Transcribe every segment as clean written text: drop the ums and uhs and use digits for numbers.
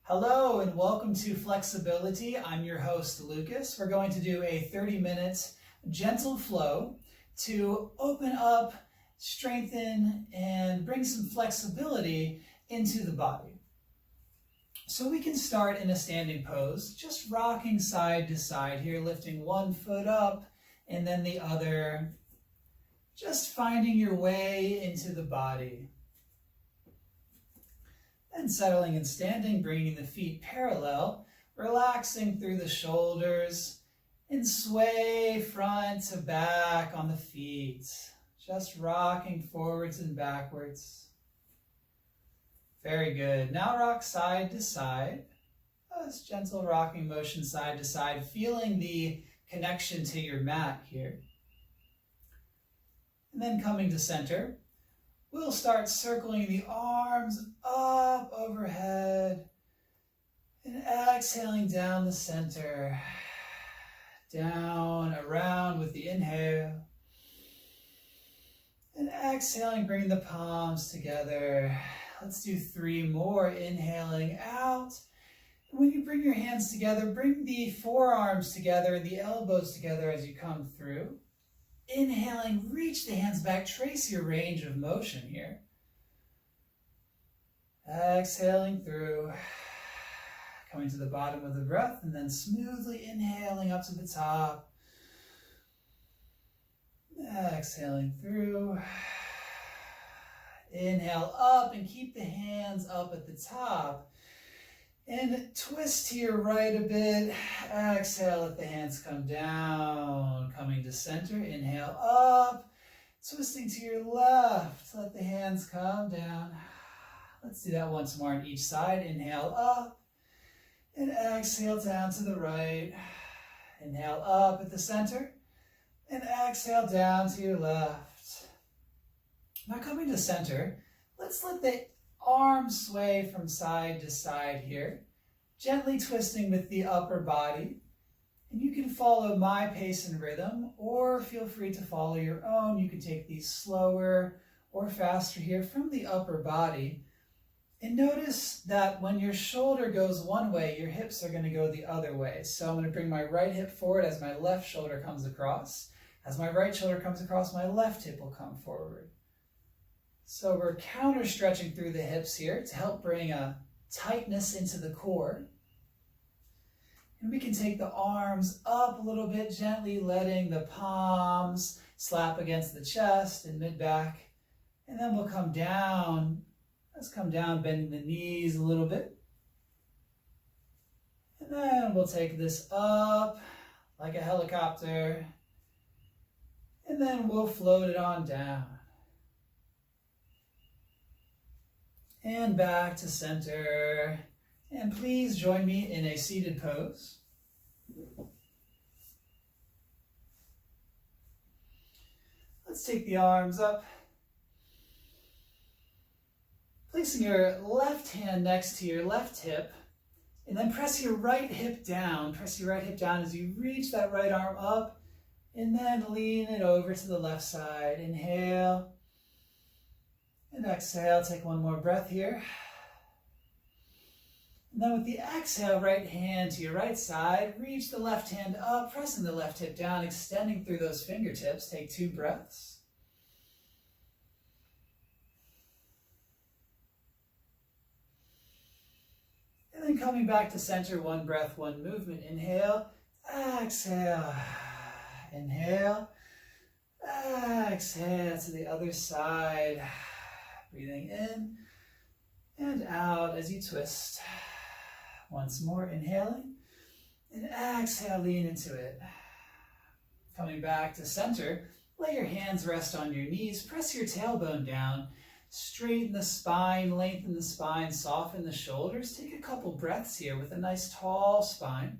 Hello and welcome to Flexibility. I'm your host, Lucas. We're going to do a 30-minute gentle flow to open up, strengthen, and bring some flexibility into the body. So we can start in a standing pose, just rocking side to side here, lifting one foot up and then the other, just finding your way into the body. And settling and standing, bringing the feet parallel, relaxing through the shoulders, and sway front to back on the feet. Just rocking forwards and backwards. Very good. Now rock side to side. This gentle rocking motion side to side, feeling the connection to your mat here. And then coming to center. We'll start circling the arms up overhead and exhaling down the center. Down, around with the inhale. And exhaling, bring the palms together. Let's do 3 more. Inhaling out. And when you bring your hands together, bring the forearms together and the elbows together as you come through. Inhaling, reach the hands back, trace your range of motion here. Exhaling through, coming to the bottom of the breath, and then smoothly inhaling up to the top. Exhaling through. Inhale up and keep the hands up at the top. And twist to your right a bit. Exhale, let the hands come down. Coming to center, inhale up. Twisting to your left, let the hands come down. Let's do that once more on each side. Inhale up. And exhale down to the right. Inhale up at the center. And exhale down to your left. Now coming to center, let's let the arms sway from side to side here, gently twisting with the upper body. And you can follow my pace and rhythm, or feel free to follow your own. You can take these slower or faster here from the upper body. And notice that when your shoulder goes one way, your hips are going to go the other way. So I'm going to bring my right hip forward as my left shoulder comes across. As my right shoulder comes across, my left hip will come forward. So we're counter stretching through the hips here to help bring a tightness into the core. And we can take the arms up a little bit, gently letting the palms slap against the chest and mid-back. And then we'll come down. Let's come down, bending the knees a little bit. And then we'll take this up like a helicopter. And then we'll float it on down. And back to center. And please join me in a seated pose. Let's take the arms up. Placing your left hand next to your left hip. And then press your right hip down. Press your right hip down as you reach that right arm up. And then lean it over to the left side. Inhale. And exhale, take one more breath here. And then with the exhale, right hand to your right side, reach the left hand up, pressing the left hip down, extending through those fingertips. Take 2 breaths. And then coming back to center, 1 breath, 1 movement. Inhale, exhale, inhale, exhale to the other side. Breathing in and out as you twist. Once more, inhaling and exhale, lean into it. Coming back to center, let your hands rest on your knees. Press your tailbone down. Straighten the spine, lengthen the spine, soften the shoulders. Take a couple breaths here with a nice tall spine.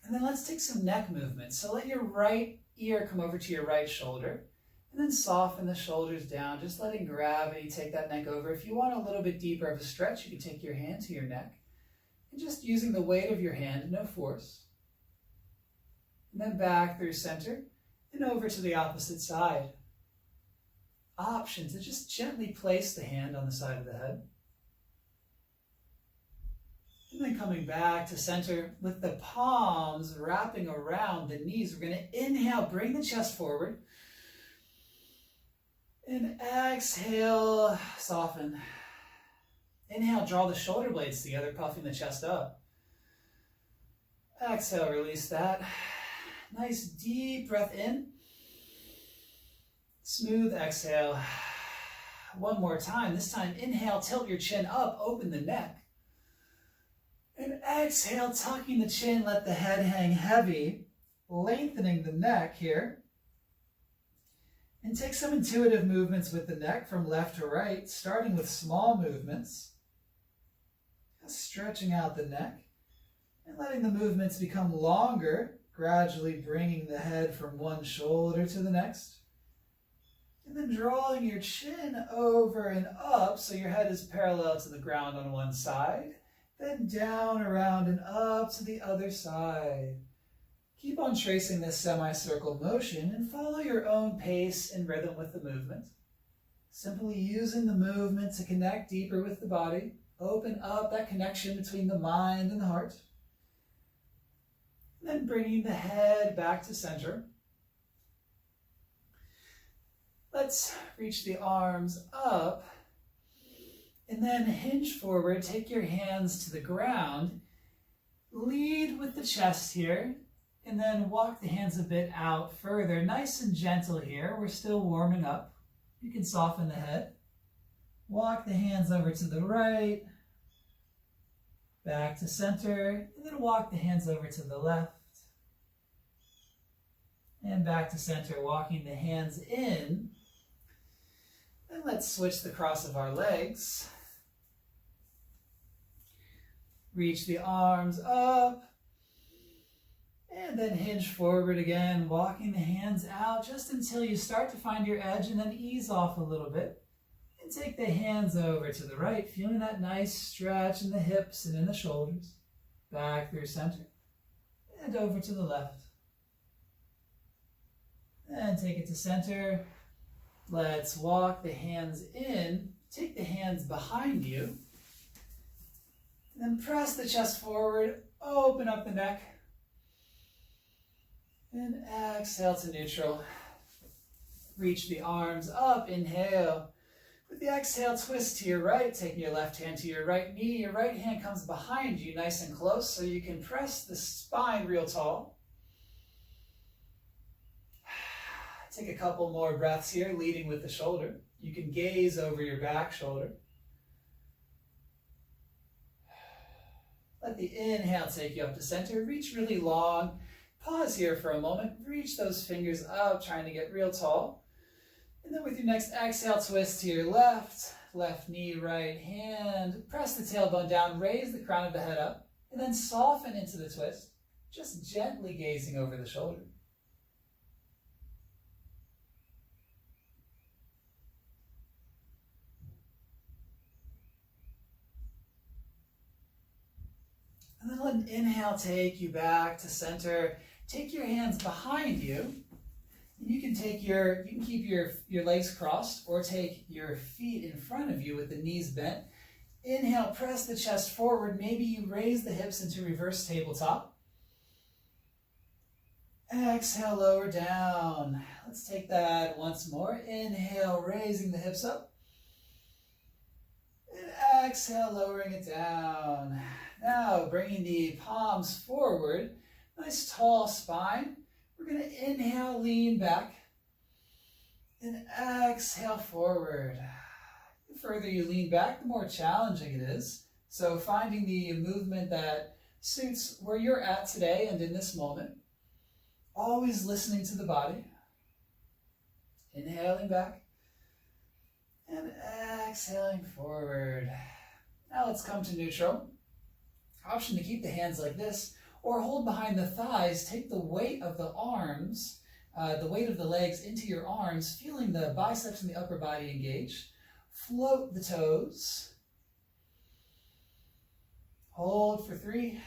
And then let's take some neck movement. So let your right ear come over to your right shoulder. And then soften the shoulders down, just letting gravity take that neck over. If you want a little bit deeper of a stretch, you can take your hand to your neck. And just using the weight of your hand, no force. And then back through center and over to the opposite side. option to just gently place the hand on the side of the head. And then coming back to center with the palms wrapping around the knees. We're going to inhale, bring the chest forward. And exhale, soften. Inhale, draw the shoulder blades together, puffing the chest up. Exhale, release that. Nice deep breath in. Smooth exhale. One more time. This time, inhale, tilt your chin up, open the neck. And exhale, tucking the chin, let the head hang heavy, lengthening the neck here. And take some intuitive movements with the neck from left to right, starting with small movements. Stretching out the neck and letting the movements become longer, gradually bringing the head from one shoulder to the next. And then drawing your chin over and up so your head is parallel to the ground on one side. Then down, around, and up to the other side. Keep on tracing this semicircle motion and follow your own pace and rhythm with the movement. Simply using the movement to connect deeper with the body. Open up that connection between the mind and the heart. And then bringing the head back to center. Let's reach the arms up. And then hinge forward. Take your hands to the ground. Lead with the chest here. And then walk the hands a bit out further. Nice and gentle here. We're still warming up. You can soften the head. Walk the hands over to the right. Back to center. And then walk the hands over to the left. And back to center, walking the hands in. And let's switch the cross of our legs. Reach the arms up. And then hinge forward again, walking the hands out just until you start to find your edge and then ease off a little bit. And take the hands over to the right, feeling that nice stretch in the hips and in the shoulders. Back through center. And over to the left. And take it to center. Let's walk the hands in. Take the hands behind you. And then press the chest forward. Open up the neck. And exhale to neutral. Reach the arms up. Inhale. With the exhale, twist to your right. Taking your left hand to your right knee. Your right hand comes behind you nice and close so you can press the spine real tall. Take a couple more breaths here, leading with the shoulder. You can gaze over your back shoulder. Let the inhale take you up to center. Reach really long. Pause here for a moment. Reach those fingers up, trying to get real tall. And then with your next exhale, twist to your left. Left knee, right hand. Press the tailbone down. Raise the crown of the head up. And then soften into the twist. Just gently gazing over the shoulder. And then let an inhale take you back to center. Take your hands behind you. And you can keep your legs crossed or take your feet in front of you with the knees bent. Inhale, press the chest forward. Maybe you raise the hips into reverse tabletop. Exhale, lower down. Let's take that once more. Inhale, raising the hips up. And exhale, lowering it down. Now, bringing the palms forward, nice tall spine. We're going to inhale, lean back, and exhale forward. The further you lean back, the more challenging it is. So finding the movement that suits where you're at today and in this moment. Always listening to the body. Inhaling back, and exhaling forward. Now let's come to neutral. Option to keep the hands like this or hold behind the thighs. Take the weight of the arms, the weight of the legs into your arms, feeling the biceps and the upper body engage. Float the toes. Hold for 3,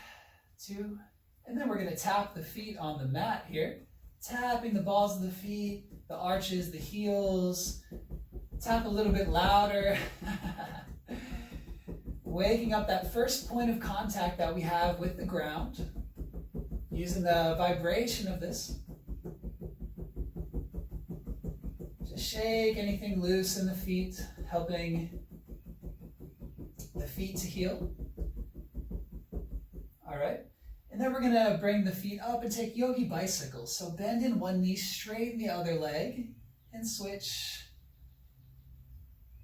2, and then we're going to tap the feet on the mat here. Tapping the balls of the feet, the arches, the heels, Tap a little bit louder. Waking up that first point of contact that we have with the ground, using the vibration of this. Just shake anything loose in the feet, helping the feet to heal. All right. And then we're going to bring the feet up and take yogi bicycles. So bend in one knee, straighten the other leg, and switch.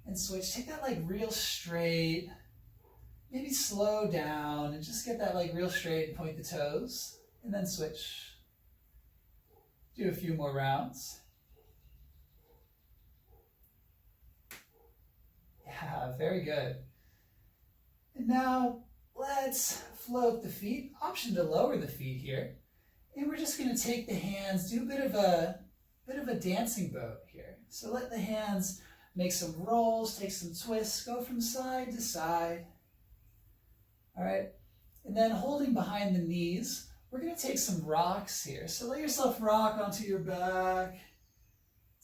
And switch. Take that leg real straight. Maybe slow down and just get that leg real straight and point the toes. And then switch. Do a few more rounds. Yeah, very good. And now let's float the feet. Option to lower the feet here. And we're just going to take the hands, do a bit of a dancing boat here. So let the hands make some rolls, take some twists, go from side to side. All right. And then holding behind the knees, we're going to take some rocks here. So let yourself rock onto your back.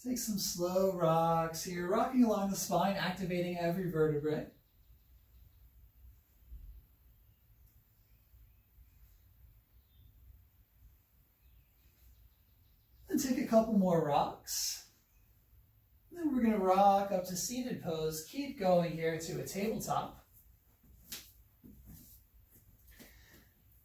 Take some slow rocks here, rocking along the spine, activating every vertebrae. And take a couple more rocks. Then we're going to rock up to seated pose. Keep going here to a tabletop.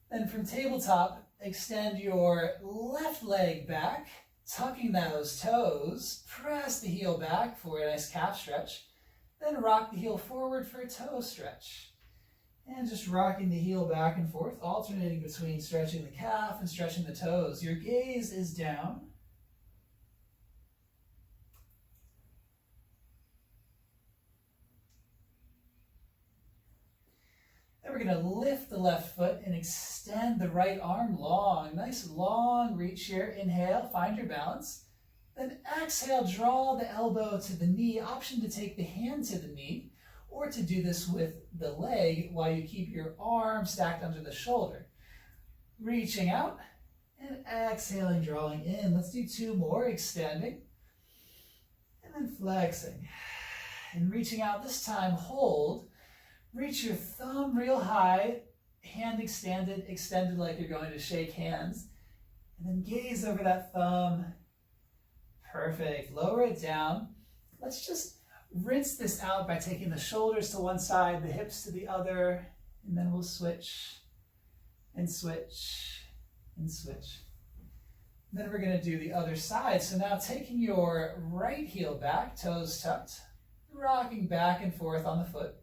Then from tabletop, extend your left leg back, tucking those toes. Press the heel back for a nice calf stretch. Then rock the heel forward for a toe stretch. And just rocking the heel back and forth, alternating between stretching the calf and stretching the toes. Your gaze is down. Then we're going to lift the left foot and extend the right arm long. Nice long reach here. Inhale, find your balance. Then exhale, draw the elbow to the knee. Option to take the hand to the knee, or to do this with the leg while you keep your arm stacked under the shoulder. Reaching out and exhaling, drawing in. Let's do two more, extending. And then flexing. And reaching out this time, hold. Reach your thumb real high, hand extended like you're going to shake hands. And then gaze over that thumb. Perfect. Lower it down. Let's just rinse this out by taking the shoulders to one side, the hips to the other, and then we'll switch and switch and switch. And then we're going to do the other side. So now taking your right heel back, toes tucked, rocking back and forth on the foot.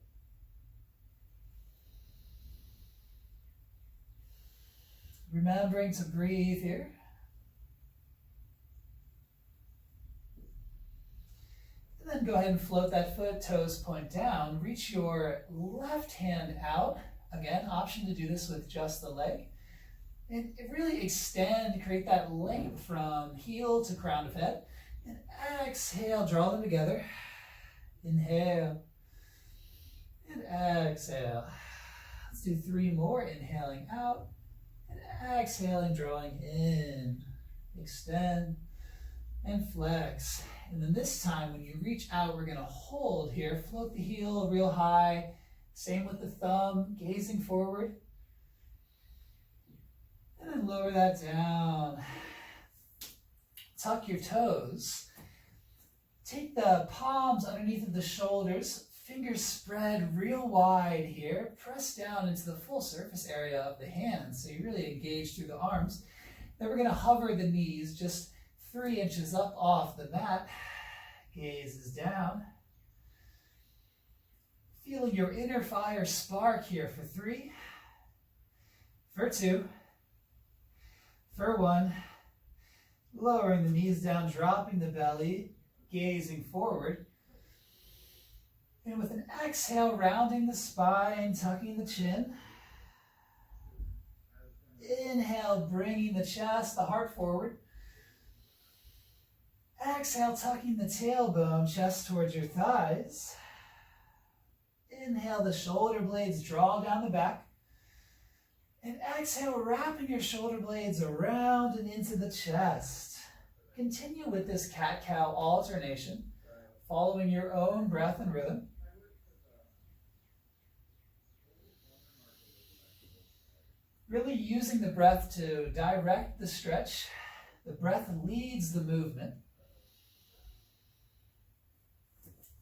Remembering to breathe here. And then go ahead and float that foot, toes point down. Reach your left hand out. Again, option to do this with just the leg. And really extend, create that length from heel to crown of head. And exhale, draw them together. Inhale. And exhale. Let's do three more. Inhaling out. And exhaling, drawing in, extend, and flex. And then this time, when you reach out, we're going to hold here. Float the heel real high. Same with the thumb, gazing forward. And then lower that down. Tuck your toes. Take the palms underneath of the shoulders. Fingers spread real wide here. Press down into the full surface area of the hands, so you really engage through the arms. Then we're going to hover the knees just 3 inches up off the mat. Gaze is down. Feeling your inner fire spark here for 3, for 2, for 1. Lowering the knees down, dropping the belly, gazing forward. And with an exhale, rounding the spine, tucking the chin. Inhale, bringing the chest, the heart forward. Exhale, tucking the tailbone, chest towards your thighs. Inhale, the shoulder blades draw down the back. And exhale, wrapping your shoulder blades around and into the chest. Continue with this cat-cow alternation. following your own breath and rhythm. Really using the breath to direct the stretch. The breath leads the movement.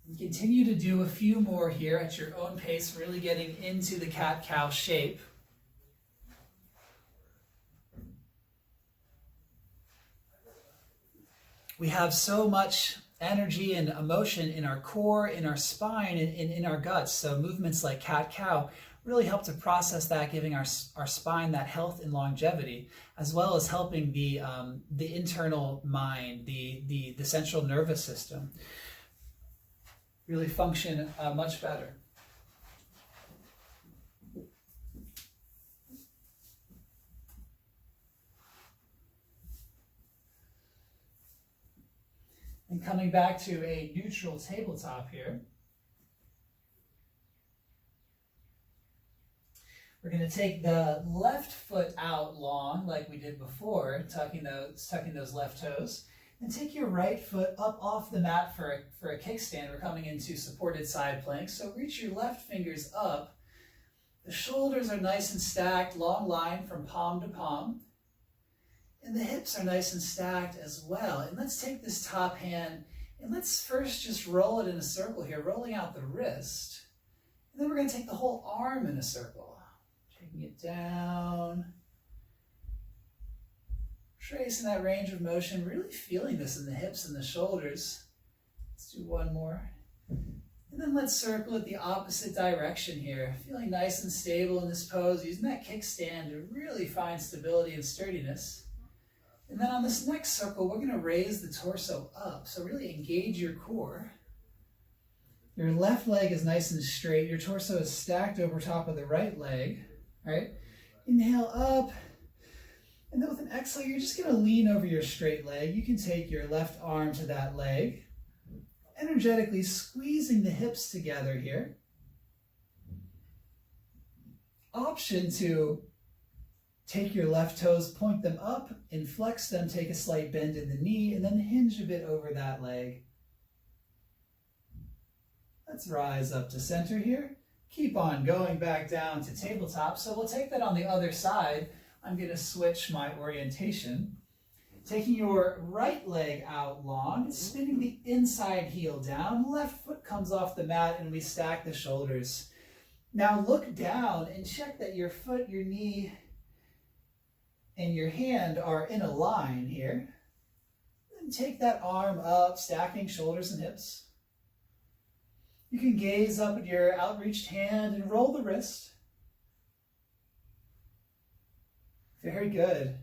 And continue to do a few more here at your own pace, really getting into the cat-cow shape. We have so much energy and emotion in our core, in our spine, and in our guts. So movements like cat-cow really help to process that, giving our spine that health and longevity, as well as helping the internal mind, the central nervous system really function much better. And coming back to a neutral tabletop here, we're going to take the left foot out long like we did before, tucking those left toes, and take your right foot up off the mat for a kickstand. We're coming into supported side plank, so reach your left fingers up. The shoulders are nice and stacked, long line from palm to palm. And the hips are nice and stacked as well. And let's take this top hand and let's first just roll it in a circle here, rolling out the wrist. And then we're going to take the whole arm in a circle, taking it down, tracing that range of motion, really feeling this in the hips and the shoulders. Let's do one more. And then let's circle it the opposite direction here, feeling nice and stable in this pose, using that kickstand to really find stability and sturdiness. And then on this next circle, we're going to raise the torso up. So really engage your core. Your left leg is nice and straight. Your torso is stacked over top of the right leg. All right? Inhale up. And then with an exhale, you're just going to lean over your straight leg. You can take your left arm to that leg, energetically squeezing the hips together here. Option to take your left toes, point them up, and flex them, take a slight bend in the knee, and then hinge a bit over that leg. Let's rise up to center here. Keep on going back down to tabletop. So we'll take that on the other side. I'm going to switch my orientation. Taking your right leg out long, spinning the inside heel down, left foot comes off the mat, and we stack the shoulders. Now look down and check that your foot, your knee, and your hand are in a line here. Then take that arm up, stacking shoulders and hips. You can gaze up at your outreached hand and roll the wrist. Very good.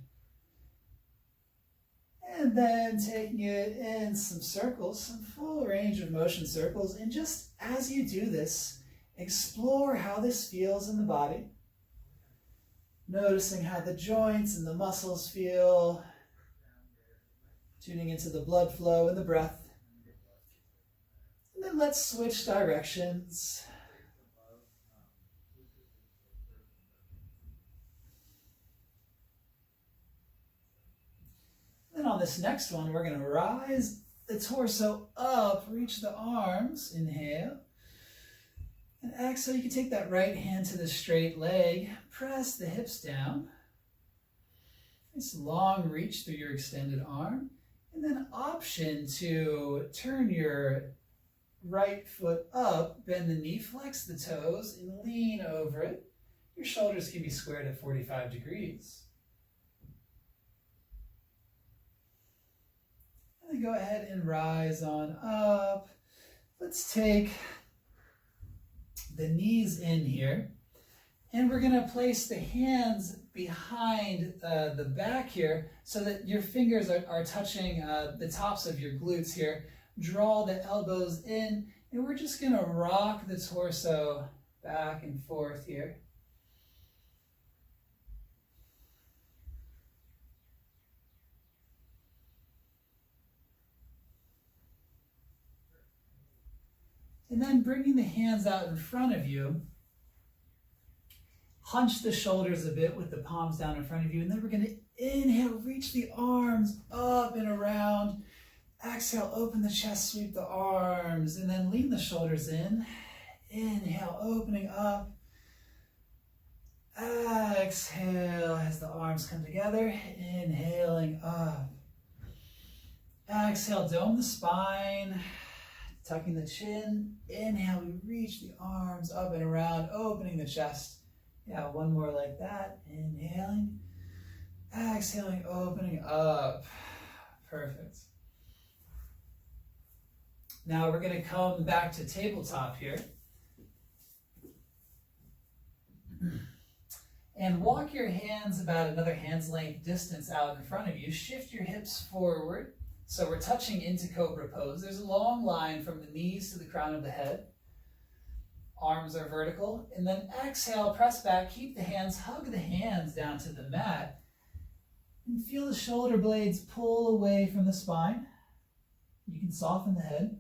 And then taking it in some circles, some full range of motion circles. And just as you do this, explore how this feels in the body. Noticing how the joints and the muscles feel, tuning into the blood flow and the breath. And then let's switch directions. Then on this next one, we're going to rise the torso up, reach the arms, inhale. And exhale, you can take that right hand to the straight leg, press the hips down. Nice long reach through your extended arm. And then option to turn your right foot up, bend the knee, flex the toes, and lean over it. Your shoulders can be squared at 45 degrees. And then go ahead and rise on up. Let's take the knees in here, and we're going to place the hands behind the back here so that your fingers are touching the tops of your glutes here. Draw the elbows in, and we're just going to rock the torso back and forth here. And then bringing the hands out in front of you, hunch the shoulders a bit with the palms down in front of you, and then we're going to inhale, reach the arms up and around. Exhale, open the chest, sweep the arms, and then lean the shoulders in. Inhale, opening up. Exhale as the arms come together, inhaling up. Exhale, dome the spine, tucking the chin. Inhale, we reach the arms up and around, opening the chest. Yeah, one more like that. Inhaling, exhaling, opening up. Perfect. Now we're going to come back to tabletop here. And walk your hands about another hand's length distance out in front of you. Shift your hips forward. So we're touching into Cobra Pose. There's a long line from the knees to the crown of the head. Arms are vertical. And then exhale, press back, keep the hands, hug the hands down to the mat. And feel the shoulder blades pull away from the spine. You can soften the head.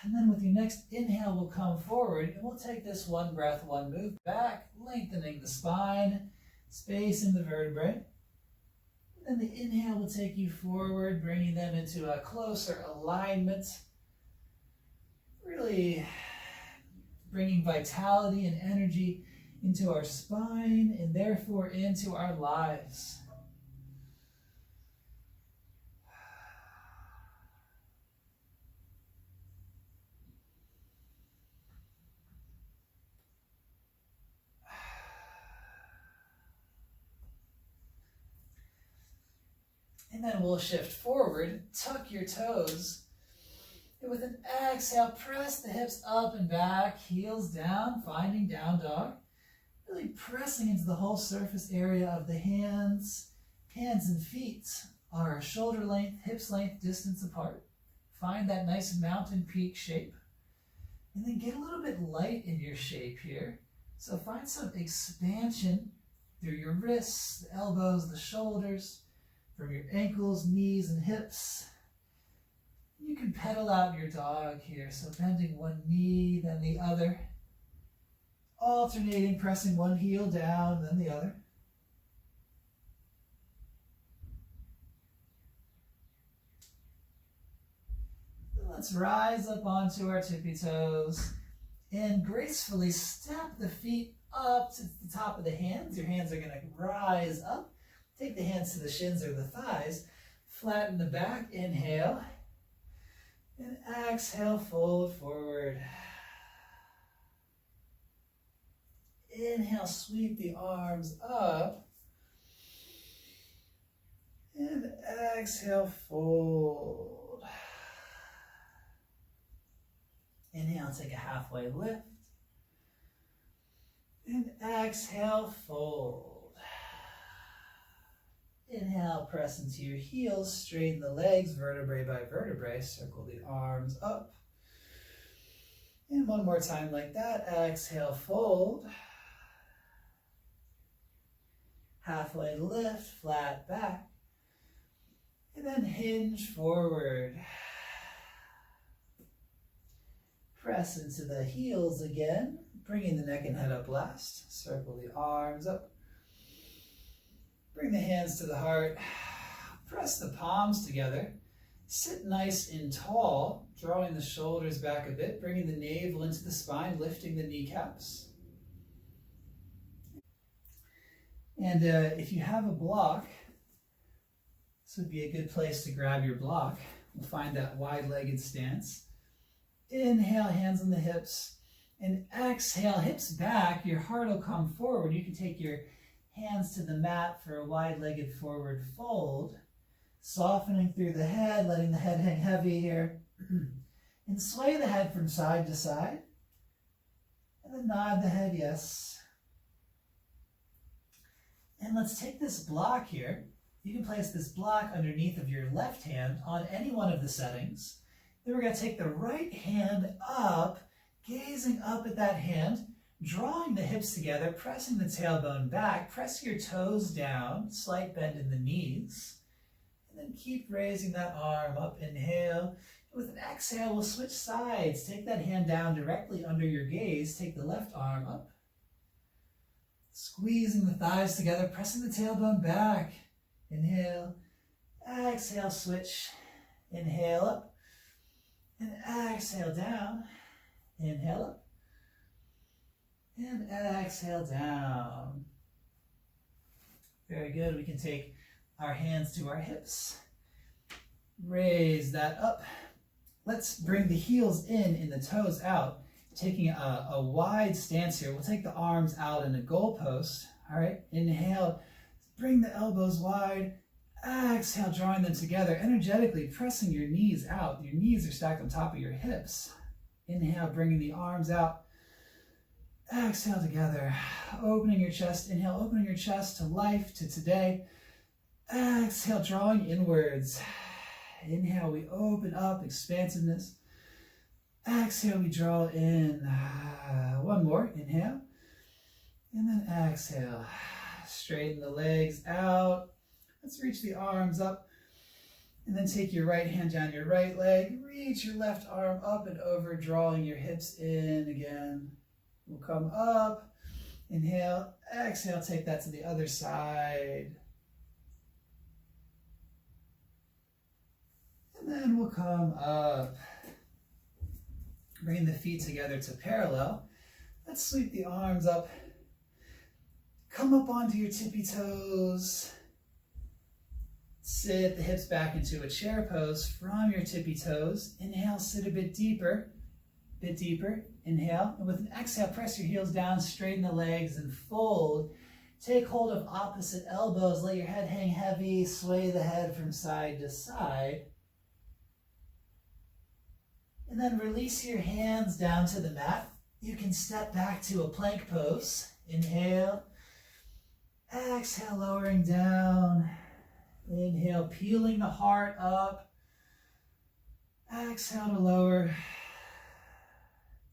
And then with your next inhale, we'll come forward and we'll take this one breath, one move back, lengthening the spine, spacing the vertebrae. And then the inhale will take you forward, bringing them into a closer alignment. Really bringing vitality and energy into our spine and therefore into our lives. And then we'll shift forward, tuck your toes, and with an exhale, press the hips up and back, heels down, finding down dog. Really pressing into the whole surface area of the hands. Hands and feet are shoulder length, hips length distance apart. Find that nice mountain peak shape. And then get a little bit light in your shape here. So find some expansion through your wrists, the elbows, the shoulders, from your ankles, knees, and hips. You can pedal out your dog here, so bending one knee, then the other. Alternating, pressing one heel down, then the other. Let's rise up onto our tippy toes and gracefully step the feet up to the top of the hands. Your hands are going to rise up. Take the hands to the shins or the thighs. Flatten the back. Inhale. And exhale, fold forward. Inhale, sweep the arms up. And exhale, fold. Inhale, take a halfway lift. And exhale, fold. Inhale, press into your heels, straighten the legs, vertebrae by vertebrae, circle the arms up. And one more time like that, exhale, fold. Halfway lift, flat back. And then hinge forward. Press into the heels again, bringing the neck and head up last. Circle the arms up. Bring the hands to the heart. Press the palms together. Sit nice and tall, drawing the shoulders back a bit, bringing the navel into the spine, lifting the kneecaps. And if you have a block, this would be a good place to grab your block. We'll find that wide-legged stance. Inhale, hands on the hips. And exhale, hips back. Your heart will come forward. You can take your hands to the mat for a wide-legged forward fold. Softening through the head, letting the head hang heavy here. And sway the head from side to side. And then nod the head, yes. And let's take this block here. You can place this block underneath of your left hand on any one of the settings. Then we're going to take the right hand up, gazing up at that hand, drawing the hips together, pressing the tailbone back, press your toes down, slight bend in the knees, and then keep raising that arm up, inhale. With an exhale, we'll switch sides. Take that hand down directly under your gaze, take the left arm up, squeezing the thighs together, pressing the tailbone back, inhale, exhale, switch. Inhale up. And exhale down. Inhale up. And exhale down. Very good. We can take our hands to our hips. Raise that up. Let's bring the heels in and the toes out. Taking a wide stance here. We'll take the arms out in a goalpost. All right. Inhale. Bring the elbows wide. Exhale, drawing them together. Energetically pressing your knees out. Your knees are stacked on top of your hips. Inhale, bringing the arms out. Exhale together. Opening your chest. Inhale, opening your chest to life, to today. Exhale, drawing inwards. Inhale, we open up, expansiveness. Exhale, we draw in. One more. Inhale. And then exhale. Straighten the legs out. Let's reach the arms up. And then take your right hand down your right leg. Reach your left arm up and over, drawing your hips in again. We'll come up. Inhale. Exhale, take that to the other side. And then we'll come up. Bring the feet together to parallel. Let's sweep the arms up. Come up onto your tippy toes. Sit the hips back into a chair pose from your tippy toes. Inhale, sit a bit deeper. Inhale. And with an exhale, press your heels down, straighten the legs and fold. Take hold of opposite elbows. Let your head hang heavy. Sway the head from side to side. And then release your hands down to the mat. You can step back to a plank pose. Inhale. Exhale, lowering down. Inhale, peeling the heart up. Exhale to lower.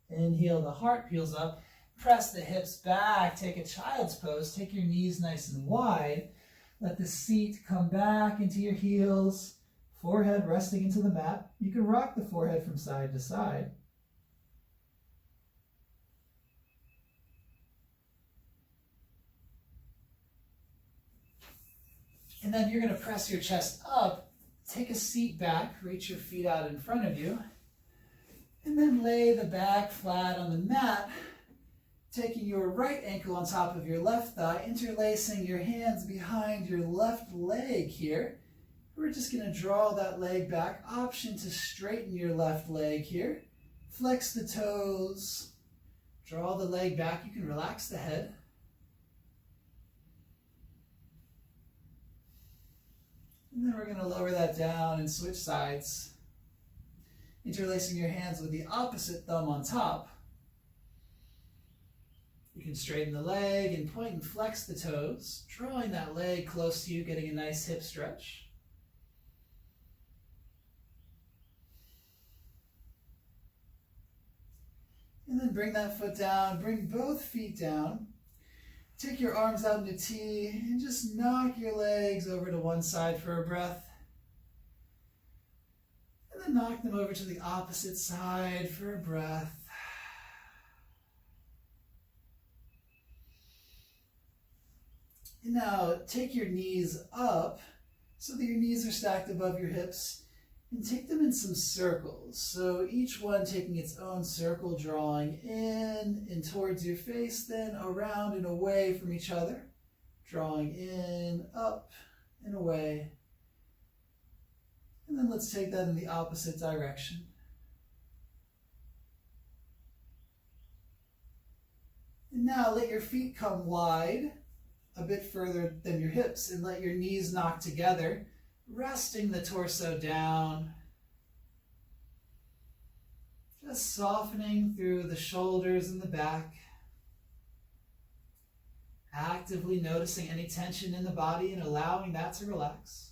Inhale, the heart peels up. Press the hips back. Take a child's pose. Take your knees nice and wide. Let the seat come back into your heels. Forehead resting into the mat. You can rock the forehead from side to side. And then you're going to press your chest up. Take a seat back. Reach your feet out in front of you. And then lay the back flat on the mat. Taking your right ankle on top of your left thigh. Interlacing your hands behind your left leg here. We're just going to draw that leg back. Option to straighten your left leg here. Flex the toes. Draw the leg back. You can relax the head. And then we're going to lower that down and switch sides. Interlacing your hands with the opposite thumb on top. You can straighten the leg and point and flex the toes. Drawing that leg close to you, getting a nice hip stretch. And then bring that foot down, bring both feet down. Take your arms out into T and just knock your legs over to one side for a breath. And then knock them over to the opposite side for a breath. And now take your knees up so that your knees are stacked above your hips. And take them in some circles. So each one taking its own circle, drawing in and towards your face, then around and away from each other. Drawing in, up, and away. And then let's take that in the opposite direction. And now let your feet come wide, a bit further than your hips, and let your knees knock together. Resting the torso down. Just softening through the shoulders and the back. Actively noticing any tension in the body and allowing that to relax.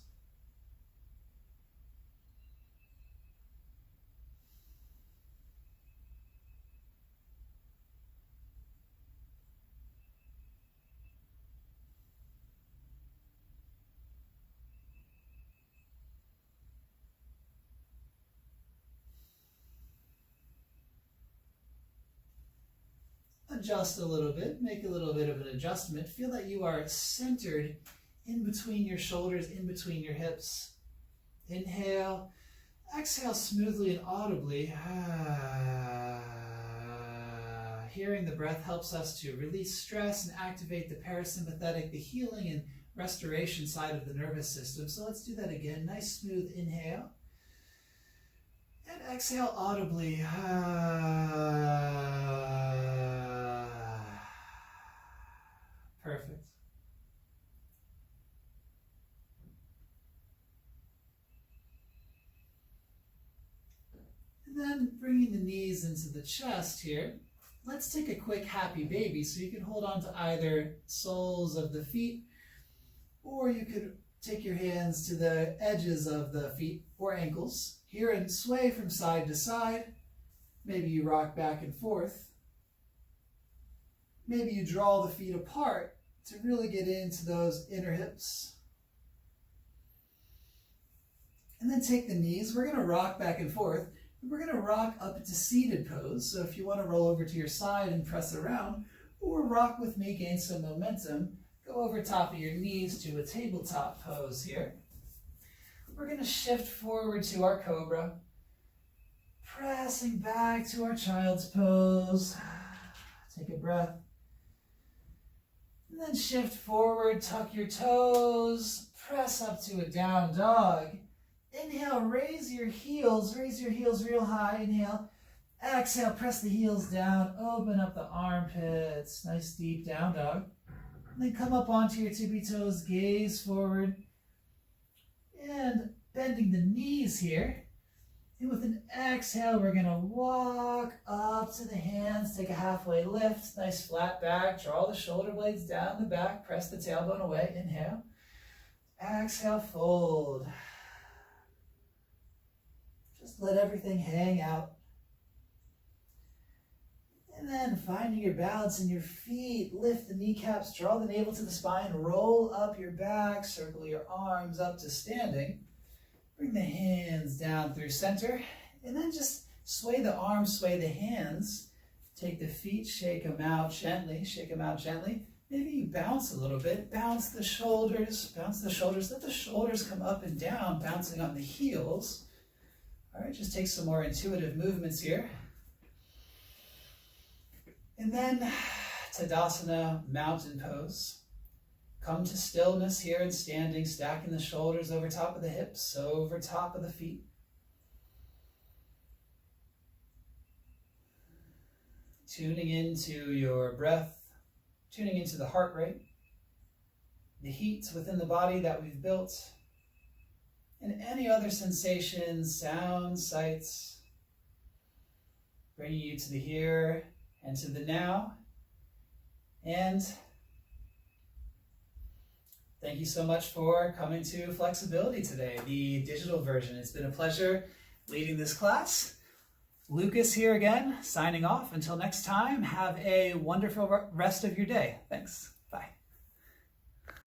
Adjust a little bit, make a little bit of an adjustment. Feel that you are centered in between your shoulders, in between your hips. Inhale. Exhale smoothly and audibly. Hearing the breath helps us to release stress and activate the parasympathetic, the healing and restoration side of the nervous system. So let's do that again. Nice smooth inhale. And exhale audibly. Perfect. And then bringing the knees into the chest here. Let's take a quick happy baby. So you can hold on to either soles of the feet, or you could take your hands to the edges of the feet or ankles here and sway from side to side. Maybe you rock back and forth. Maybe you draw the feet apart to really get into those inner hips. And then take the knees. We're going to rock back and forth. We're going to rock up into seated pose. So if you want to roll over to your side and press around, or rock with me, gain some momentum, go over top of your knees to a tabletop pose here. We're going to shift forward to our cobra, pressing back to our child's pose. Take a breath. And then shift forward, tuck your toes, press up to a down dog. Inhale, raise your heels real high. Inhale, exhale, press the heels down, open up the armpits. Nice deep down dog. And then come up onto your tippy toes, gaze forward, and bending the knees here. And with an exhale, we're going to walk up to the hands, take a halfway lift, nice flat back, draw the shoulder blades down the back, press the tailbone away. Inhale, exhale, fold. Just let everything hang out. And then finding your balance in your feet, lift the kneecaps, draw the navel to the spine, roll up your back, circle your arms up to standing. Bring the hands down through center, and then just sway the arms, sway the hands. Take the feet, shake them out gently, shake them out gently. Maybe you bounce a little bit, bounce the shoulders, let the shoulders come up and down, bouncing on the heels. All right, just take some more intuitive movements here. And then Tadasana, mountain pose. Come to stillness here and standing, stacking the shoulders over top of the hips, over top of the feet. Tuning into your breath, tuning into the heart rate, the heat within the body that we've built, and any other sensations, sounds, sights, bringing you to the here and to the now. And thank you so much for coming to Flexibility today, the digital version. It's been a pleasure leading this class. Lucas here again, signing off. Until next time, have a wonderful rest of your day. Thanks.